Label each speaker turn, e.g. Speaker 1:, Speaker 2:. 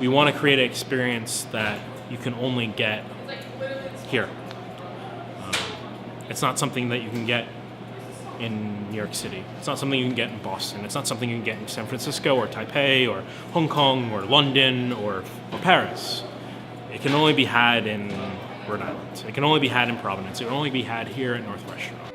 Speaker 1: we want to create an experience that you can only get here. It's not something that you can get in New York City. It's not something you can get in Boston. It's not something you can get in San Francisco or Taipei or Hong Kong or London or Paris. It can only be had in Rhode Island. It can only be had in Providence. It can only be had here at North Restaurant.